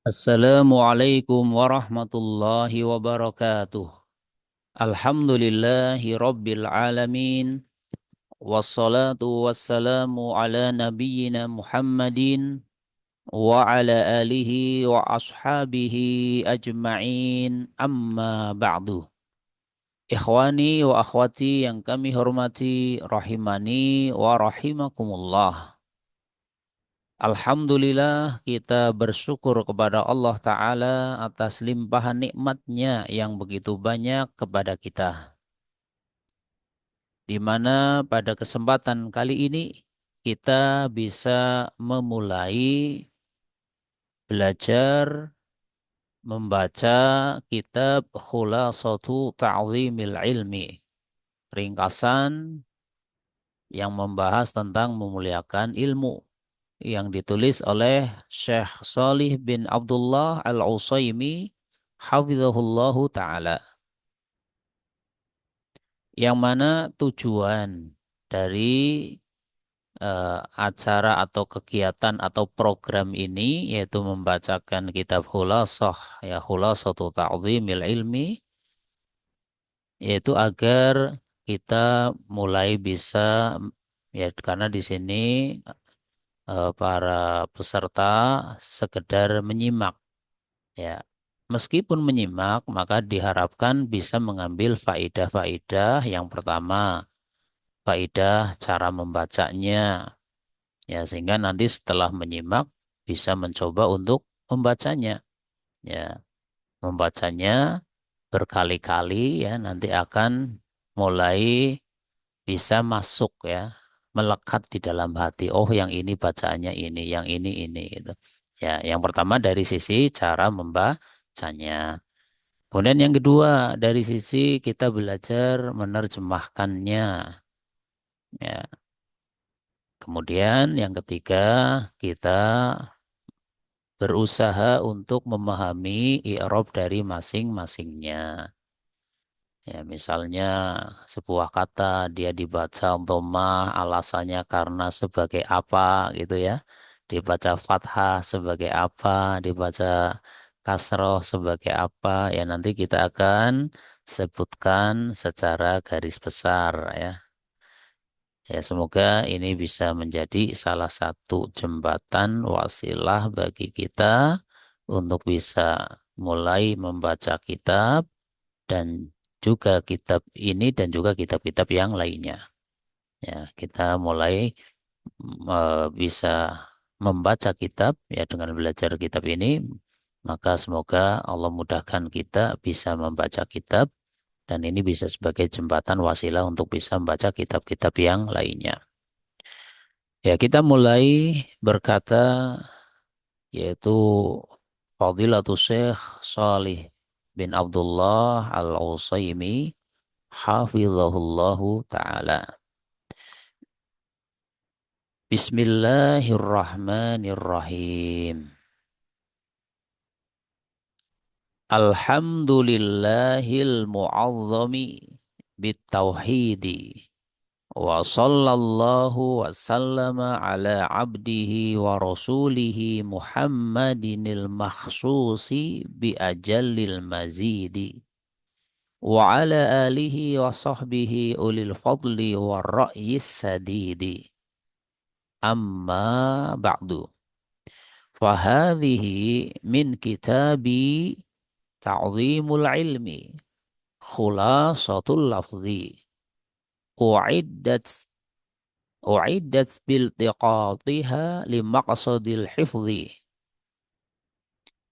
Assalamualaikum warahmatullahi wabarakatuh. Alhamdulillahi rabbil alamin. Wassalatu wassalamu ala nabiyyina Muhammadin wa ala alihi wa ashabihi ajma'in amma ba'du. Ikhwani wa akhwati yang kami hormati rahimani wa rahimakumullah. Alhamdulillah kita bersyukur kepada Allah Ta'ala atas limpahan nikmatnya yang begitu banyak kepada kita. Di mana pada kesempatan kali ini kita bisa memulai belajar membaca kitab Khulasatu Ta'zimil Ilmi. Ringkasan yang membahas tentang memuliakan ilmu, yang ditulis oleh Syekh Salih bin Abdullah Al-Utsaimin hafizahullahu taala, yang mana tujuan dari acara atau kegiatan atau program ini yaitu membacakan kitab Khulasah, ya, Khulasatu Ta'zimil Ilmi, yaitu agar kita mulai bisa, ya, karena di sini para peserta sekedar menyimak, ya. Meskipun menyimak, maka diharapkan bisa mengambil faidah-faidah. Yang pertama, faidah cara membacanya, ya, sehingga nanti setelah menyimak bisa mencoba untuk membacanya, ya. Membacanya berkali-kali, ya, nanti akan mulai bisa masuk, ya, melekat di dalam hati. Oh, yang ini bacaannya ini, yang ini gitu. Ya, yang pertama dari sisi cara membacanya. Kemudian yang kedua dari sisi kita belajar menerjemahkannya. Ya. Kemudian yang ketiga kita berusaha untuk memahami i'rab dari masing-masingnya. Ya, misalnya sebuah kata dia dibaca dhammah, alasannya karena sebagai apa gitu, ya. Dibaca fathah sebagai apa, dibaca kasroh sebagai apa, ya, nanti kita akan sebutkan secara garis besar, ya. Ya, semoga ini bisa menjadi salah satu jembatan wasilah bagi kita untuk bisa mulai membaca kitab, dan juga kitab ini dan juga kitab-kitab yang lainnya. Ya, kita mulai bisa membaca kitab, ya, dengan belajar kitab ini, maka semoga Allah mudahkan kita bisa membaca kitab, dan ini bisa sebagai jembatan wasilah untuk bisa membaca kitab-kitab yang lainnya. Ya, kita mulai berkata, yaitu Fadilatul Syekh Salih bin Abdullah Al-Utsaimin hafizahullahu taala. Bismillahirrahmanirrahim. Alhamdulillahil mu'azzami bitauhidi. Wa sallallahu wa sallama ala abdihi wa rasulihi Muhammadinil makhsusi bi ajallil mazidi. Wa ala alihi wa sahbihi ulil fadli wa ra'yis sadidi. Amma ba'du. Fahadhihi min kitabi ta'zimul ilmi khulasatul lafzi u'iddat u'iddat biltiqatiha limaqsadil hifzi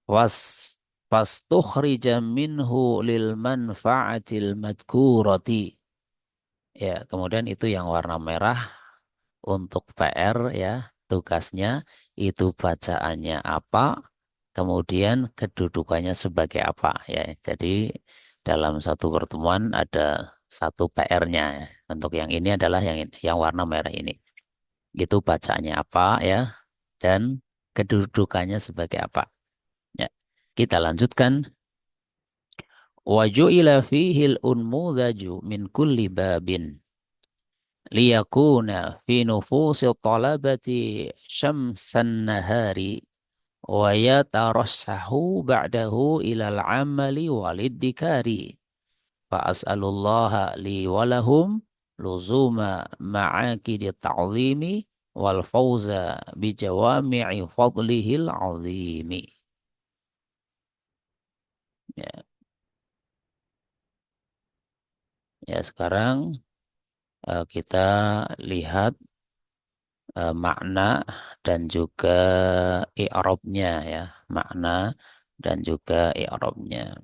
was fastukhrija minhu lil manfa'atil madkurati. Ya, kemudian itu yang warna merah untuk PR, ya, tugasnya itu bacaannya apa, kemudian kedudukannya sebagai apa, ya. Jadi dalam satu pertemuan ada satu PR-nya, ya. Untuk yang ini adalah yang warna merah ini. Itu bacaannya apa, ya, dan kedudukannya sebagai apa. Ya. Kita lanjutkan. Wa ju'ila fihi al-unmudhaju min kulli babin liyakuna fi nufusi talabati syamsan nahari wa yatarassahu ba'dahu ilal amali waliddikari fa as'alullaha li walahum luzuma ma'akidi ta'zimi wal fawza bijawami'i fadlihil azimi. Ya, ya sekarang kita lihat makna dan juga i'rabnya ya, makna dan juga i'rabnya.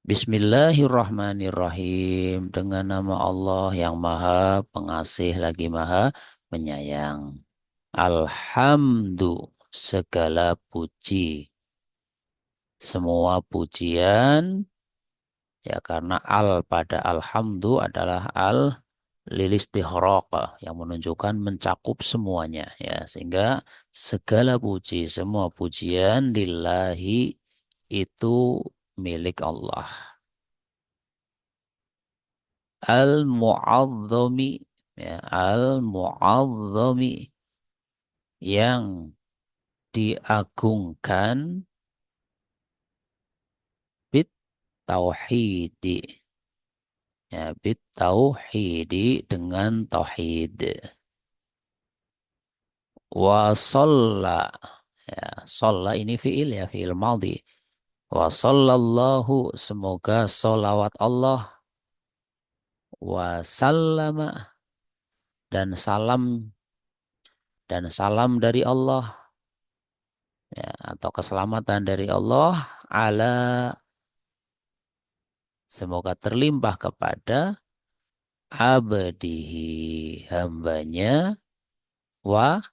Bismillahirrahmanirrahim. Dengan nama Allah yang Maha Pengasih lagi Maha Penyayang. Alhamdu, segala puji. Semua pujian ya karena al pada alhamdu adalah al lilistighraq yang menunjukkan mencakup semuanya ya sehingga segala puji semua pujian lillahi itu milik Allah. Al-Mu'azzami ya Al-Mu'azzami yang diagungkan bit tauhidi ya bit tauhidi dengan tauhid wa shalla ya shalla ini fiil ya fiil madhi wa sallallahu semoga solawat Allah wa sallama dan salam dari Allah ya, atau keselamatan dari Allah ala semoga terlimpah kepada abdihi hambanya wa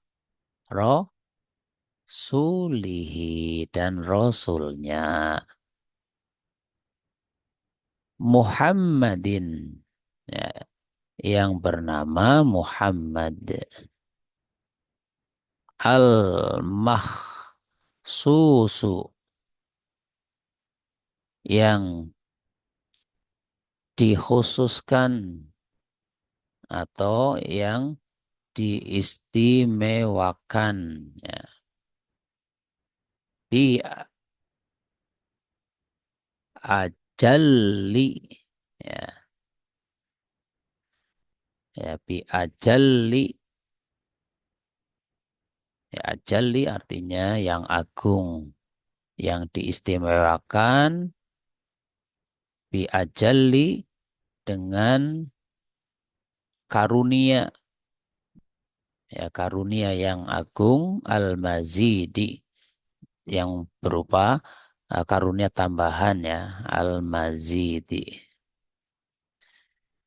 rasulihi dan rasulnya Muhammadin ya, yang bernama Muhammad al-makhsusu yang dikhususkan atau yang diistimewakan ya bi ajalli ya ya bi ajalli ya ajalli artinya yang agung yang diistimewakan bi ajalli dengan karunia ya karunia yang agung al-mazidi yang berupa karunia tambahan ya al-mazidi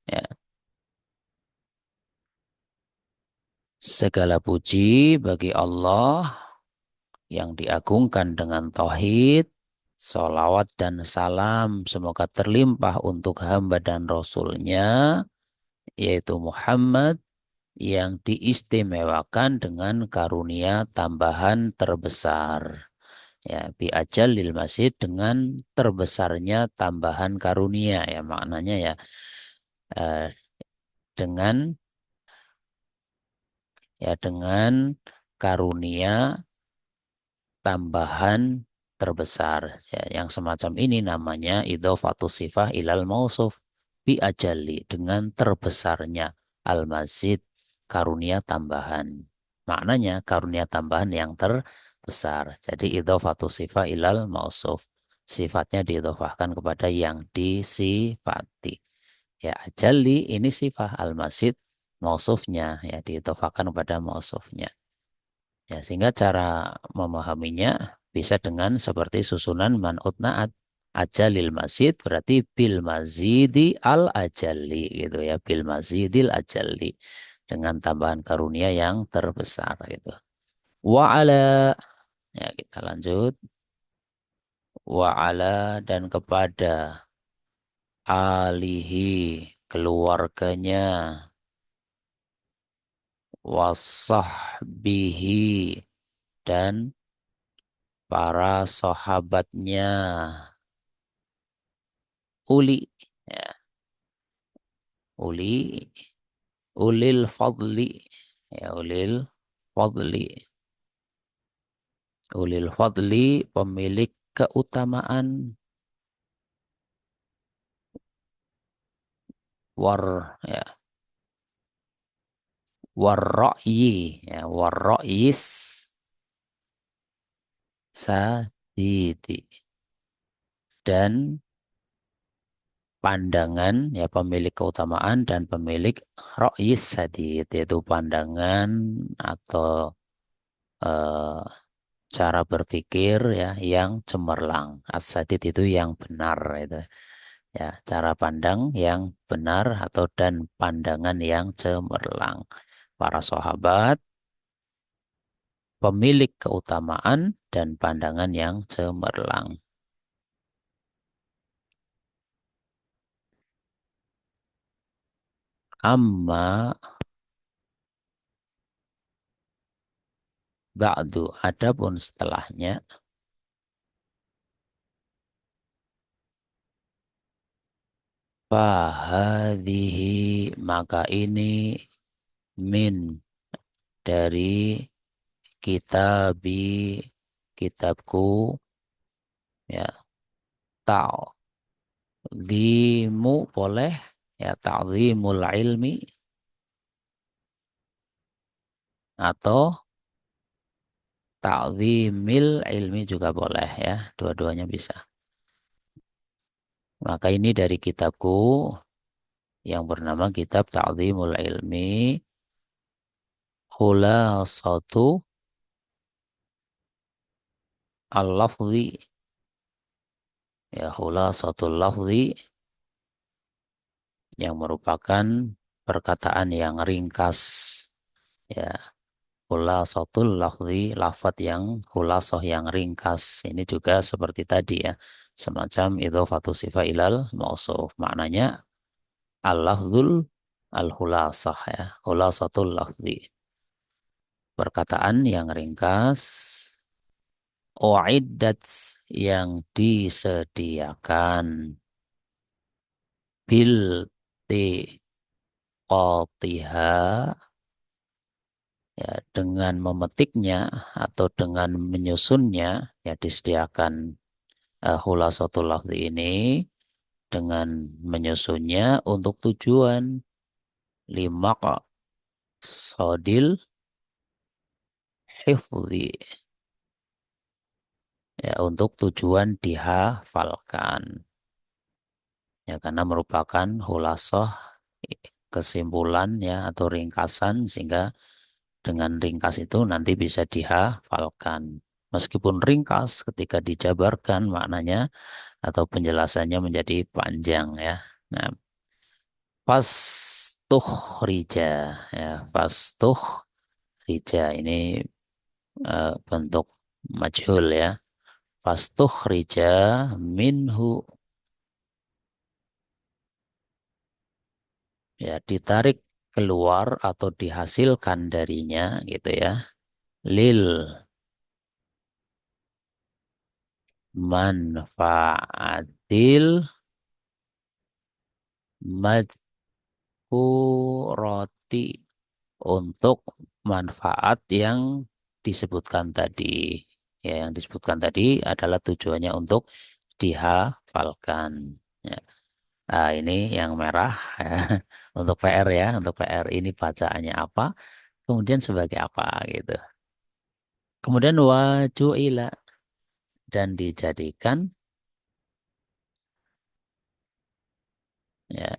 ya segala puji bagi Allah yang diagungkan dengan tauhid salawat dan salam semoga terlimpah untuk hamba dan rasulnya yaitu Muhammad yang diistimewakan dengan karunia tambahan terbesar ya bi ajalil masjid dengan terbesarnya tambahan karunia ya maknanya ya eh, dengan dengan karunia tambahan terbesar ya, yang semacam ini namanya idhofatus sifah ilal mausuf bi ajali dengan terbesarnya al masjid karunia tambahan maknanya karunia tambahan yang terbesar jadi idhofatus sifah ilal mausuf sifatnya diidhofahkan kepada yang disifati ya ajali ini sifah al masjid mausufnya ya diidhofahkan kepada mausufnya. Ya, sehingga cara memahaminya bisa dengan seperti susunan man'ut na'at. Ajalil masjid berarti bil mazidi al ajali gitu ya. Bil mazidil ajali. Dengan tambahan karunia yang terbesar gitu. Wa ala. Ya kita lanjut. Wa ala dan kepada alihi keluarganya. Wasahbihi dan para sahabatnya uli ya uli ulil fadli ya ulil fadli Ulil fadli, pemilik keutamaan. Ya, warra'yi, ya, warra'yis sadidi. Dan pandangan, ya, pemilik keutamaan dan pemilik ra'yis sadid, yaitu pandangan atau eh, cara berpikir, ya, yang cemerlang. As-sadid itu yang benar itu. Ya, cara pandang yang benar atau dan pandangan yang cemerlang. Para sahabat, pemilik keutamaan dan pandangan yang cemerlang. Amma ba'du, adapun setelahnya, fahadihi, maka ini min, dari kitabi, kitabku, ya, ta'zimu boleh, ya, ta'zimul ilmi, atau ta'zimil ilmi juga boleh, ya, dua-duanya bisa. Maka ini dari kitabku yang bernama Kitab Ta'zimul Ilmi, Khulasatu Al-Lafzi, ya, Khulasatul Lafzi, yang merupakan perkataan yang ringkas, ya, Khulasatul Lafzi, lafat yang khulasah, yang ringkas. Ini juga seperti tadi, ya, semacam idhofatu sifat ilal mausuf, maknanya al-lafzul al-khulasah, ya, khulasatul lafzi, perkataan yang ringkas, uiddat, yang disediakan, bil tiqatiha, ya, dengan memetiknya atau dengan menyusunnya, ya, disediakan khulasatul lafzi ini dengan menyusunnya untuk tujuan lima sodil hifzi, ya, untuk tujuan dihafalkan, ya, karena merupakan hulasah, kesimpulan, ya, atau ringkasan, sehingga dengan ringkas itu nanti bisa dihafalkan. Meskipun ringkas, ketika dijabarkan maknanya atau penjelasannya menjadi panjang, ya. Nah, rija, ya, rija ini bentuk majhul, ya. Rija minhu, ya, ditarik keluar atau dihasilkan darinya, gitu, ya. Lil manfaatil madhkuroti, untuk manfaat yang disebutkan tadi. Ya, yang disebutkan tadi adalah tujuannya untuk dihafalkan. Ya. Ah, ini yang merah, ya. Untuk PR, ya, untuk PR ini bacaannya apa, kemudian sebagai apa, gitu. Kemudian wajuila, dan dijadikan, ya,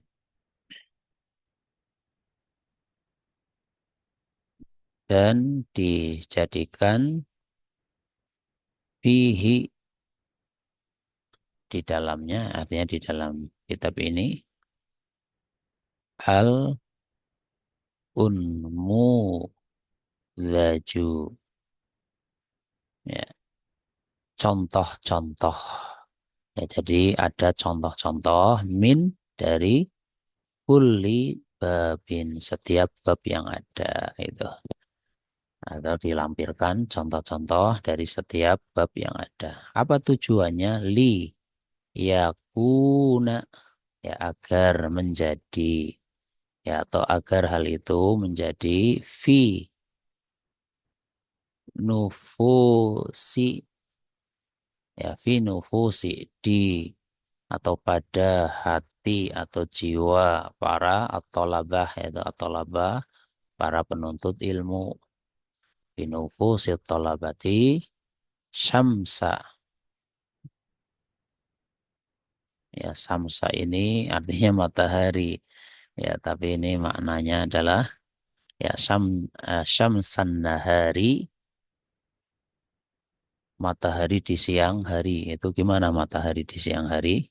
dan dijadikan fihi, di dalamnya, artinya di dalam kitab ini, al unmu zaju, ya, contoh-contoh, ya, jadi ada contoh-contoh min, dari kulli babin, setiap bab yang ada itu, atau dilampirkan contoh-contoh dari setiap bab yang ada. Apa tujuannya? Yakuna, ya, agar menjadi, ya, atau agar hal itu menjadi fi nufusi, ya fi nufusi, di atau pada hati atau jiwa para at-thalabah, yaitu at-thalabah, para penuntut ilmu. Fi nufusi thalabati syamsa. Ya, samsa ini artinya matahari. Ya, tapi ini maknanya adalah ya syamsan nahari, matahari di siang hari. Itu gimana matahari di siang hari?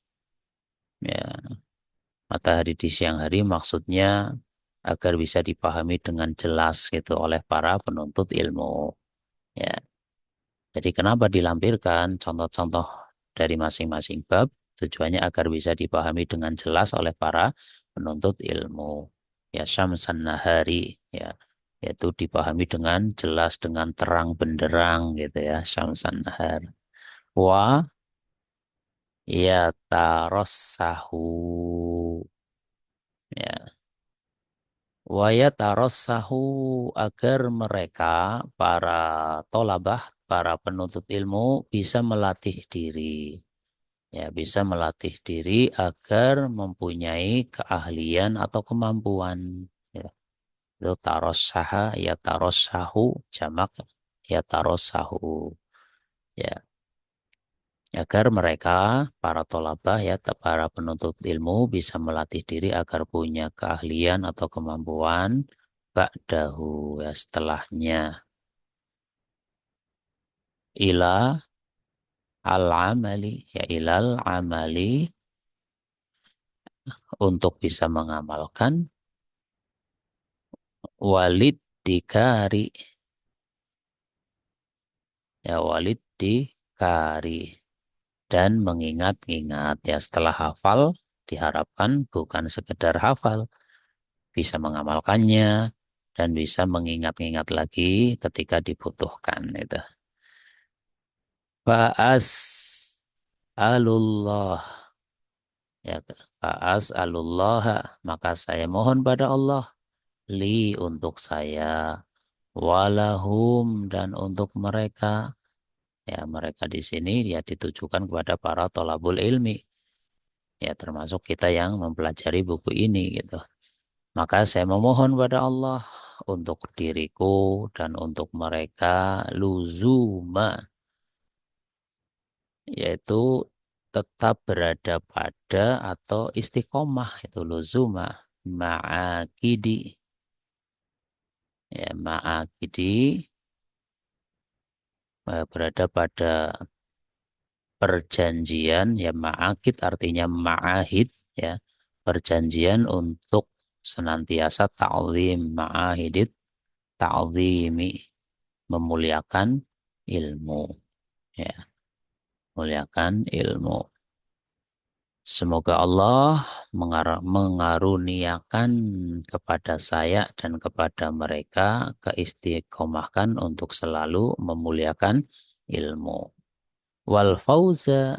Ya, matahari di siang hari maksudnya agar bisa dipahami dengan jelas gitu oleh para penuntut ilmu. Ya, jadi kenapa dilampirkan contoh-contoh dari masing-masing bab? Tujuannya agar bisa dipahami dengan jelas oleh para penuntut ilmu. Ya, syamsan nahari, ya, yaitu dipahami dengan jelas, dengan terang benderang gitu ya, syamsan nahar. Wa ya tarossahu, ya, wa ya tarossahu, agar mereka para tolabah, para penuntut ilmu bisa melatih diri. Ya, bisa melatih diri agar mempunyai keahlian atau kemampuan. Ya, itu tarossaha, ya tarossahu, jamak ya tarossahu. Ya, agar mereka, para tolabah ya, para penuntut ilmu bisa melatih diri agar punya keahlian atau kemampuan ba'dahu, ya setelahnya. Ila al-amali, ya ilal amali, untuk bisa mengamalkan walid dikari, ya walid dikari, dan mengingat-ingat. Ya setelah hafal diharapkan bukan sekedar hafal, bisa mengamalkannya dan bisa mengingat-ingat lagi ketika dibutuhkan itu. Fa'as alullah, ya, fa'as alullah, maka saya mohon pada Allah, li untuk saya, walahum dan untuk mereka. Ya, mereka di sini ya ditujukan kepada para tolabul ilmi. Ya, termasuk kita yang mempelajari buku ini gitu. Maka saya memohon pada Allah untuk diriku dan untuk mereka luzuma, yaitu tetap berada pada atau istiqomah, itu luzuma ma'akidi, ya ma'akidi, berada pada perjanjian, ya ma'akid artinya ma'ahid, ya perjanjian untuk senantiasa ta'zim, ma'ahidit ta'zimi, memuliakan ilmu, ya muliakan ilmu. Semoga Allah mengaruniakan kepada saya dan kepada mereka keistiqomahkan untuk selalu memuliakan ilmu. Wal fauza,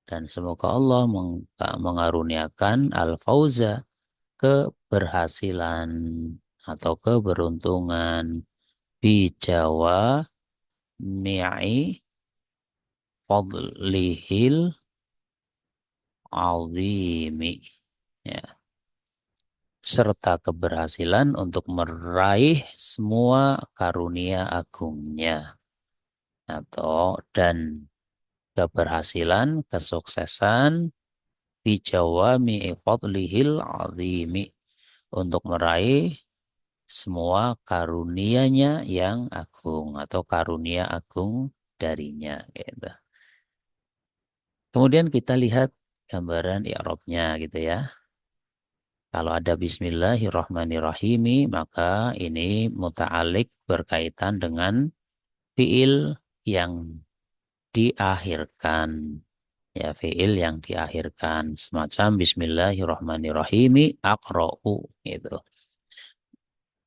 dan semoga Allah mengaruniakan al fauza, keberhasilan atau keberuntungan, bijawa mi'i fadlihil azimi, ya, serta keberhasilan untuk meraih semua karunia agungnya, atau dan keberhasilan, kesuksesan bijawami fadlihil azimi, untuk meraih semua karunianya yang agung atau karunia agung darinya gitu. Kemudian kita lihat gambaran i'rabnya gitu ya. Kalau ada Bismillahirrahmanirrahim, maka ini muta'alik berkaitan dengan fiil yang diakhirkan. Ya, fiil yang diakhirkan. Semacam Bismillahirrahmanirrahim, aqra'u gitu.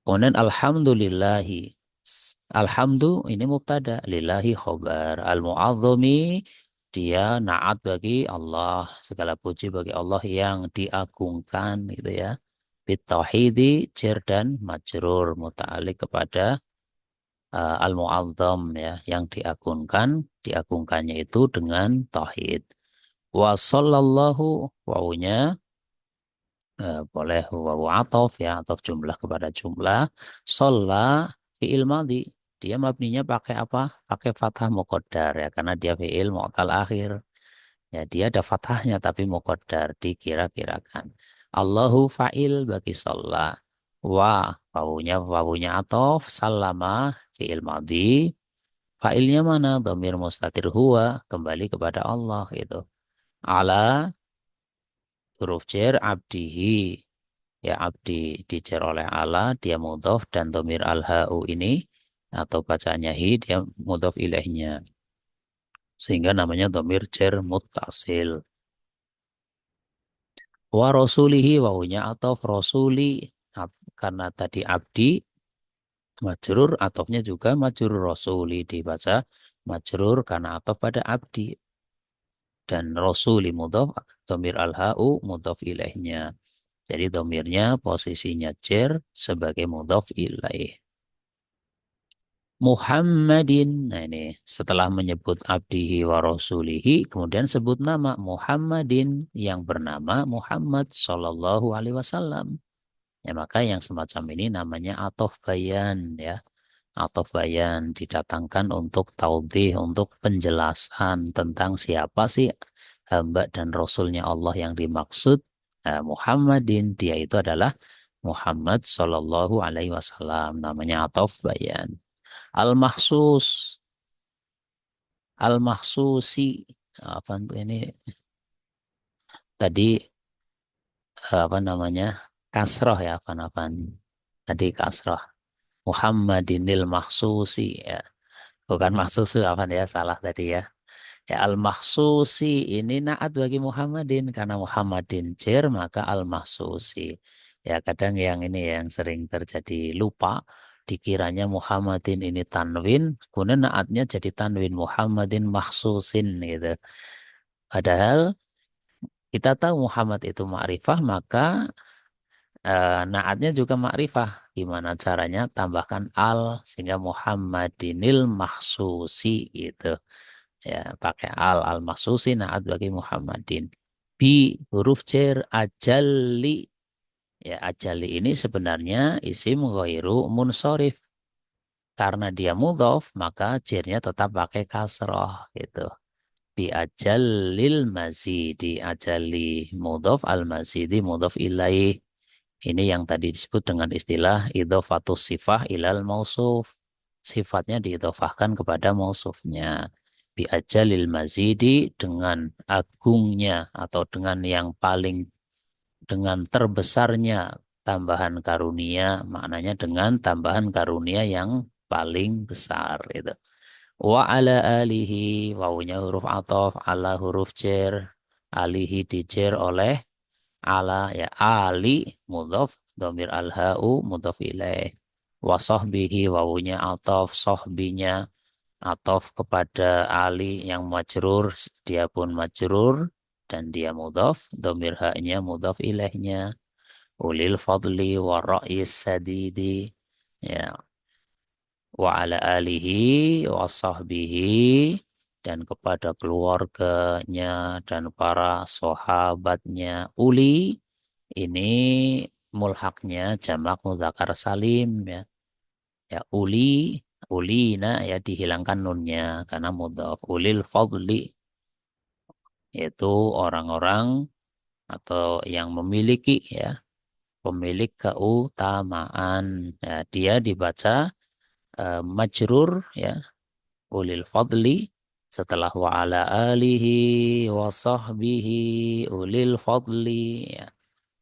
Kemudian alhamdulillahi. Alhamdu ini mubtada, lillahi khobar. Al-mu'adzami, dia naat bagi Allah, segala puji bagi Allah yang diagungkan gitu ya. Bitauhidi jar dan majrur muta'alliq kepada al-mu'azzam ya, yang diagungkannya itu dengan tauhid. Wa sallallahu wawunya boleh wawu atof ya, atof jumlah kepada jumlah. Sholla fi'il madhi. Dia mabninya pakai apa? Pakai fathah muqaddar ya, karena dia fi'il mu'tal akhir. Ya, dia ada fathahnya tapi muqaddar dikira-kirakan. Allahu fa'il bagi sholla. Wa wawunya atof, sallama fi'il madhi. Fa'ilnya mana? Dhamir mustatir huwa, kembali kepada Allah gitu. Ala huruf jar abdihi. Ya abdi dijar oleh ala, dia mudhof dan domir al-ha'u ini atau bacanya hi dia mudhof ilaihnya. Sehingga namanya domir jar muttasil. Wa rasulihi wawunya atau rasuli. Karena tadi abdi majrur, atofnya juga majrur, rasuli dibaca majrur karena atof pada abdi. Dan rasuli mudhof, domir al-ha'u mudhof ilaihnya. Jadi domirnya posisinya jar sebagai mudhof ilaih. Muhammadin. Nah ini setelah menyebut abdihi wa rasulihi, kemudian sebut nama Muhammadin yang bernama Muhammad Sallallahu Alaihi Wasallam. Ya maka yang semacam ini namanya atof bayan ya. Atof bayan didatangkan untuk taudih, untuk penjelasan tentang siapa sih hamba dan rasulnya Allah yang dimaksud. Nah, Muhammadin, dia itu adalah Muhammad Sallallahu Alaihi Wasallam. Namanya atof bayan. Al-Mahsus, Al-Mahsusi. Apa ini tadi apa namanya? Kasroh ya, apa tadi kasroh. Muhammadinil Mahsusi ya. Bukan mahsusu apa ya, salah tadi ya. Ya Al-Mahsusi ini naat bagi Muhammadin karena Muhammadin jar maka Al-Mahsusi. Ya kadang yang ini yang sering terjadi lupa dikiranya Muhammadin ini tanwin, kemudian naatnya jadi tanwin Muhammadin mahsusin gitu. Padahal kita tahu Muhammad itu ma'rifah maka naatnya juga ma'rifah. Gimana caranya? Tambahkan al sehingga Muhammadinil mahsusi gitu. Ya, pakai al mahsusi naat bagi Muhammadin. Bi huruf jar ajali. Ya, ajali ini sebenarnya isim ghairu munsorif. Karena dia mudhof, maka jarnya tetap pakai kasroh gitu. Bi ajalil mazidi. Ajali mudhof, al mazidi mudhof ilaih. Ini yang tadi disebut dengan istilah idhofatus sifah ilal mausuf. Sifatnya diidhofahkan kepada mausufnya. Bi ajalil mazidi, dengan agungnya atau dengan yang paling, dengan terbesarnya tambahan karunia, maknanya dengan tambahan karunia yang paling besar itu. Wa ala alihi, wawunya huruf ataf, ala huruf jar, alihi dijer oleh ala ya, ali mudhof, domir al-ha'u mudhof ilaih. Wa sahbihi wawunya ataf, sahbinya ataf kepada ali yang majrur, dia pun majrur dan dia mudhof, domir ha'nya mudhof ilaihnya. Ulil fadli wa ra'is sadidi ya, wa ala alihi wa sahbihi, dan kepada keluarganya dan para sahabatnya. Uli ini mulhaknya jamak mudzakkar salim ya. Ya uli, ulina ya dihilangkan nunnya karena mudhaf. Ulil fadli yaitu orang-orang atau yang memiliki ya, pemilik keutamaan. Ya, dia dibaca majrur ya, ulil fadli setelah wa ala alihi wa sahbihi ulil fadli ya.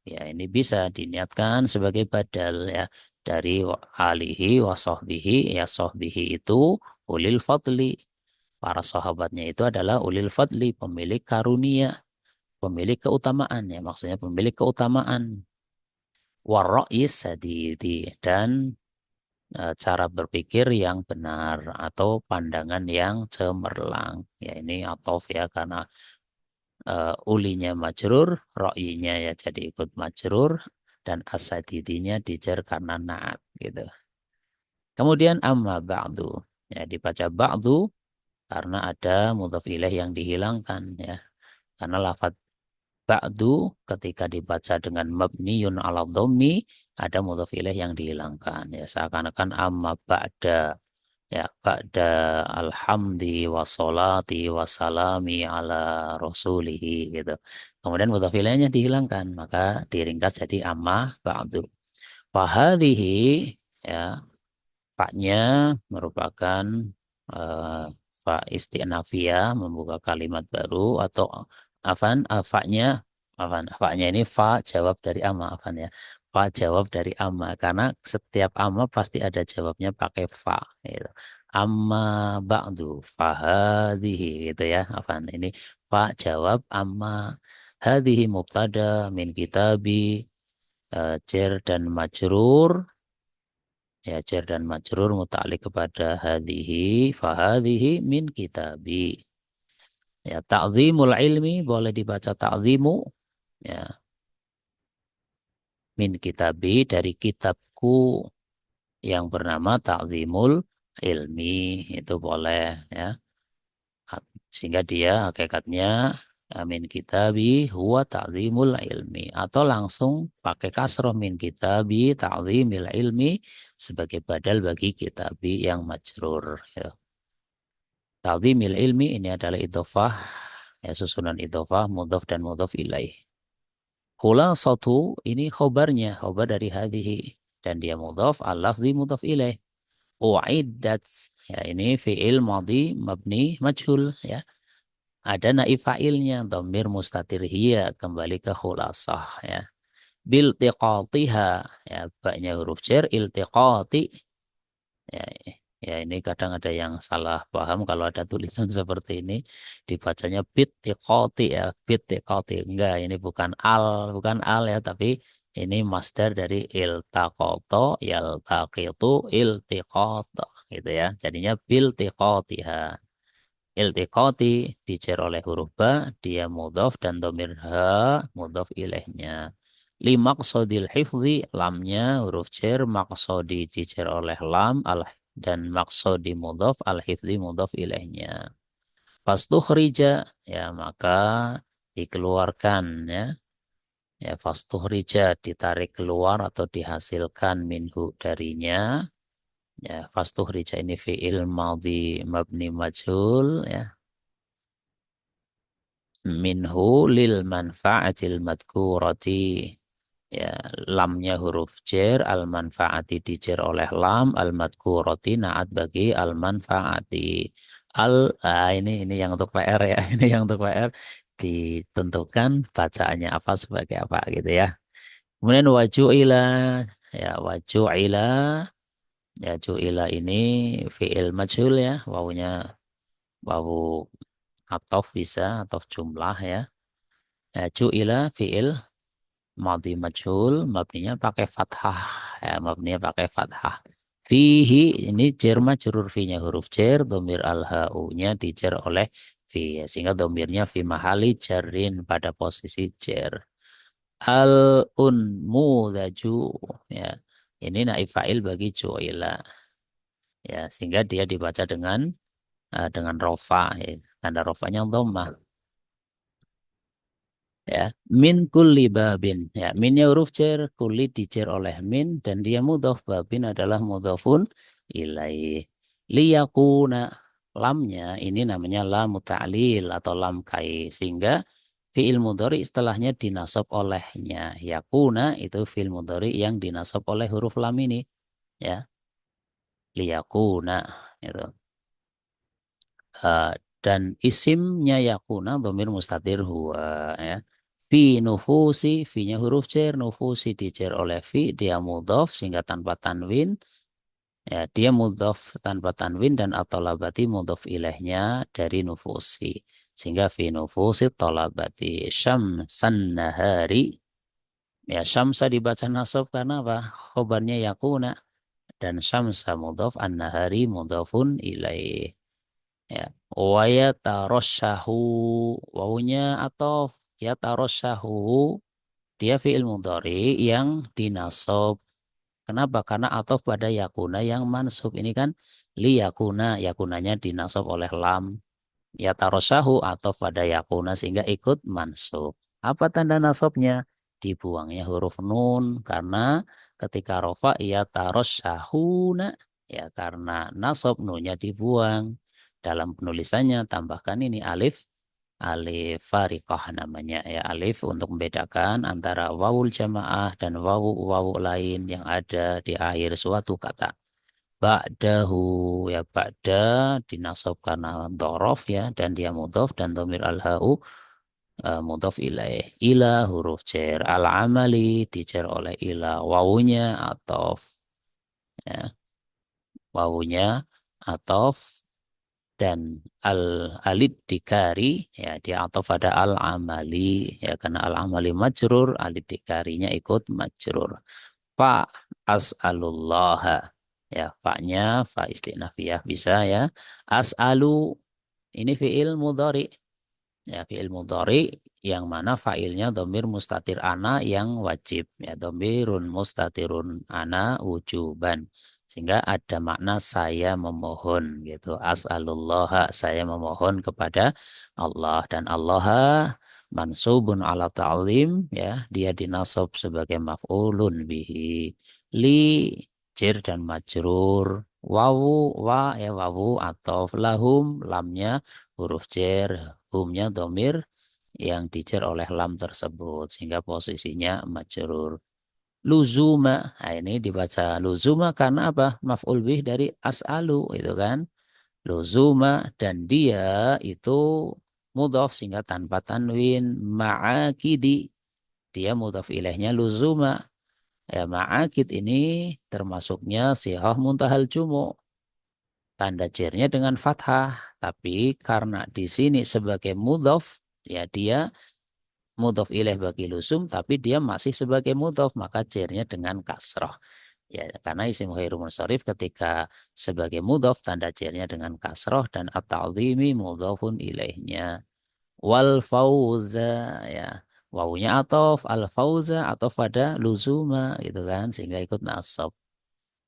Ya, ini bisa diniatkan sebagai badal ya dari alihi wa sahbihi. Ya, sahbihi itu ulil fadli. Para sahabatnya itu adalah ulil fadli, pemilik karunia, pemilik keutamaan ya, maksudnya pemilik keutamaan. Warra'is sadidi, dan cara berpikir yang benar atau pandangan yang cemerlang. Ya ini atof ya karena ulinya majrur, ro'inya ya jadi ikut majrur, dan asadidinya dijar karena naat gitu. Kemudian amma ba'du. Ya, dibaca ba'du karena ada mudhaf ilaih yang dihilangkan ya. Karena lafaz ba'du ketika dibaca dengan mabniyun ala dhammi ada mudhaf ilaih yang dihilangkan ya, seakan-akan amma ba'da ya, ba'da alhamdi wassolati wassalami ala rasulihi gitu. Kemudian mudhaf ilaihnya dihilangkan maka diringkas jadi amma ba'du. Fahadhihi ya, faknya merupakan eh, fa isti'nafiyah, membuka kalimat baru atau afan, faknya afan, faknya ini fa jawab dari amma, afan ya. Fa jawab dari amma karena setiap amma pasti ada jawabnya pakai fa gitu. Amma ba'du fahadhihi gitu ya, afan. Ini fa jawab amma, hadhihi mubtada min kitabi, jar dan majrur. Ya, jar dan majrur muta'alliq kepada hadhihi, fahadhihi min kitabi. Ya, ta'zimul ilmi boleh dibaca ta'zimu. Ya, min kitabi dari kitabku yang bernama ta'zimul ilmi itu boleh ya. Sehingga dia hakikatnya min kitabi huwa ta'zimul ilmi atau langsung pakai kasroh min kitabi ta'zimil ilmi sebagai badal bagi kitabi yang majrur ya. Ta'zimil ilmi ini adalah idhofah, ya susunan idhofah, mudhof dan mudhof ilaih. Khulasatu ini khobarnya, khobar dari hadhihi. Dan dia mudhof, al-lafzi mudhof ilaih. U'iddat, ya ini fi'il madhi mabni majhul, ya. Ada naib fa'ilnya, dhamir mustatir hiya, kembali ke khulasah, ya. Biltiqatiha, ya, baknya huruf jar, iltiqati, ya, ya ini kadang ada yang salah paham kalau ada tulisan seperti ini dibacanya bit tiqoti ya, bit tiqoti. Enggak, ini bukan al ya, tapi ini masdar dari iltaqata yaltaqitu iltiqata gitu ya. Jadinya bil tiqotiha. Iltiqati dijer oleh huruf ba, dia mudhaf dan domir ha mudhaf ilaihnya. Limaksodil hifzi, lamnya huruf jar, maksodi dijer oleh lam, al dan maksodi mudhaf, al hifzi mudhaf ilaihnya. Fastukhrija, ya maka dikeluarkan ya. Ya fastukhrija ditarik keluar atau dihasilkan minhu darinya. Ya fastukhrija ini fi'il madhi mabni majhul ya. Minhu lil manfa'atil madkurati. Ya, lamnya huruf jar, al manfaati dijer oleh lam, al madkurati naat bagi al manfaati. Ini yang untuk PR ya, ini yang untuk PR ditentukan bacaannya apa sebagai apa gitu ya. Kemudian waju'ila, ya waju'ila, ya ju'ila ini fi'il majhul ya, wawunya wawu atof bisa atau jumlah ya. Ya, ju'ila fi'il madhi majhul, mabninya pakai fathah ya, mabninya pakai fathah. Fihi ini jar majrur, fi-nya huruf jar, domir al-ha'u-nya dijar oleh fi ya, sehingga domirnya fi mahali jarin pada posisi jar. Al-unmudaju ya, ini naib fa'il bagi ju'ila ya, sehingga dia dibaca dengan rofa ya. Tanda rofanya dhammah. Ya, min kulli babin ya, minnya huruf jar, kulli dijar oleh min dan dia mudhaf, babin adalah mudhafun ilaih. Liyakuna, lamnya ini namanya lam ta'lil atau lam kai, sehingga fiil mudhari istilahnya dinasab olehnya. Yakuna itu fiil mudhari yang dinasab oleh huruf lam ini ya, liyakuna itu. Eh, dan isimnya yakuna domir mustatir huwa ya. Fi nufusi, fi-nya huruf jar, nufusi dijar oleh fi, dia mudhaf sehingga tanpa tanwin. Ya, dia mudhaf tanpa tanwin dan at-talabati mudhaf ilaihnya dari nufusi. Sehingga fi nufusi talabati syamsan nahari. Ya, syamsa dibaca nasab karena apa? Khobarnya yakuna dan syamsa mudhaf an-nahari mudhafun ilaih. Ya, wa yatarasyahu, wawunya atau yatarasyahu dia fi'il mudhari yang dinasab Kenapa? Karena atof pada yakuna yang mansub. Ini kan li yakuna, yakunanya dinasab oleh lam. Ya tarosahu atau pada yakuna sehingga ikut mansub. Apa tanda nasabnya? Dibuangnya huruf nun karena ketika rofa ya tarosahuna, ya karena nasab nunnya dibuang. Dalam penulisannya tambahkan ini alif, alif fariqah namanya, ya alif untuk membedakan antara wawul jamaah dan wawu wawu lain yang ada di akhir suatu kata. Ba'dahu, ya ba'da dinasab karena dhorof, ya dan dia mudhof, dan dhamir al-ha'u mudhof ilaih. Ila huruf jar, al-amali dijar oleh ila, wawunya atof, ya wawunya atof, dan alid dikari, ya dia atof pada al-amali, ya karena al-amali majrur, alid dikarinya ikut majrur. Fa as'alullaha, ya fa-nya fa istinafiyah bisa, ya. As'alu ini fiil mudhari, ya fiil mudhari yang mana fa'ilnya domir mustatir ana yang wajib, ya domirun mustatirun ana wujuban, sehingga ada makna saya memohon gitu. As'alullah, saya memohon kepada Allah, dan Allah mansubun ala ta'lim, ya dia dinasab sebagai maf'ulun bihi, li jir dan majrur, wawu wa, ya wawu atau lahum, lamnya huruf jer, humnya domir yang dijer oleh lam tersebut sehingga posisinya majrur. Luzuma, nah ini dibaca luzuma karena apa? Maf'ul bih dari as'alu itu kan. Luzuma, dan dia itu mudhaf sehingga tanpa tanwin. Ma'akidi, dia mudhaf ilaihnya luzuma. Ya, ma'akid ini termasuknya sihah muntahal jumu. Tanda jernya dengan fathah, tapi karena di sini sebagai mudhaf, ya dia mudhaf ilaih bagi luzum, tapi dia masih sebagai mudhaf, maka jernya dengan kasrah. Ya, karena isim ghairu munsharif ketika sebagai mudhaf tanda jernya dengan kasrah, dan at-ta'dhimi mudhafun ilaihnya. Wal fauza, ya wawunya atof, al fauza atau pada luzuma gitu kan, sehingga ikut nasab.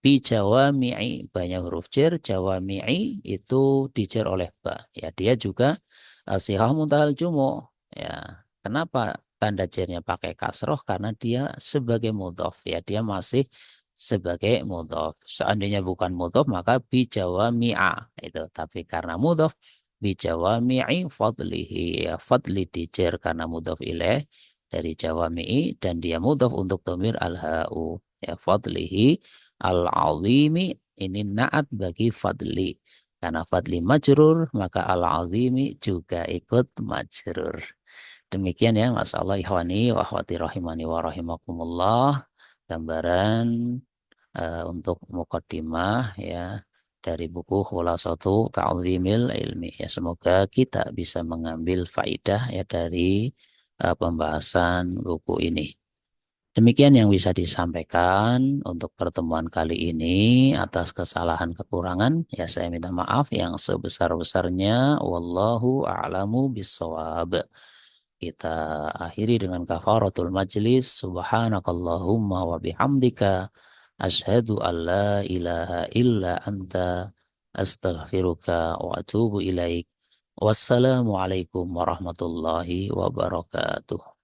Bi jawami'i, banyak huruf jar, jawami'i itu dijar oleh ba, ya dia juga sihah muntahal jumu, ya kenapa tanda jarnya pakai kasroh? Karena dia sebagai mudhof, ya dia masih sebagai mudhof. Seandainya bukan mudhof maka bi jawami'a itu, tapi karena mudhof bi jawami'i fadlihi, ya fadli dijar karena mudhof ilaih dari jawami'i, dan dia mudhof untuk dhamir al-ha'u, ya fadlihi al-azimi, ini naat bagi fadli. Karena fadli majrur, maka al-azimi juga ikut majrur. Demikian ya, Masya Allah, ikhwani wa akhwati rahimani wa rahimakumullah. Gambaran untuk mukaddimah, ya dari buku Khulasatu Ta'zimil Ilmi. Ya, semoga kita bisa mengambil faidah ya dari pembahasan buku ini. Demikian yang bisa disampaikan untuk pertemuan kali ini. Atas kesalahan kekurangan, ya saya minta maaf yang sebesar-besarnya. Wallahu a'lamu bissawab. Kita akhiri dengan kafaratul majlis. Subhanakallahumma wa bihamdika. Ashhadu an la ilaha illa anta. Astaghfiruka wa atubu ilaik. Wassalamualaikum warahmatullahi wabarakatuh.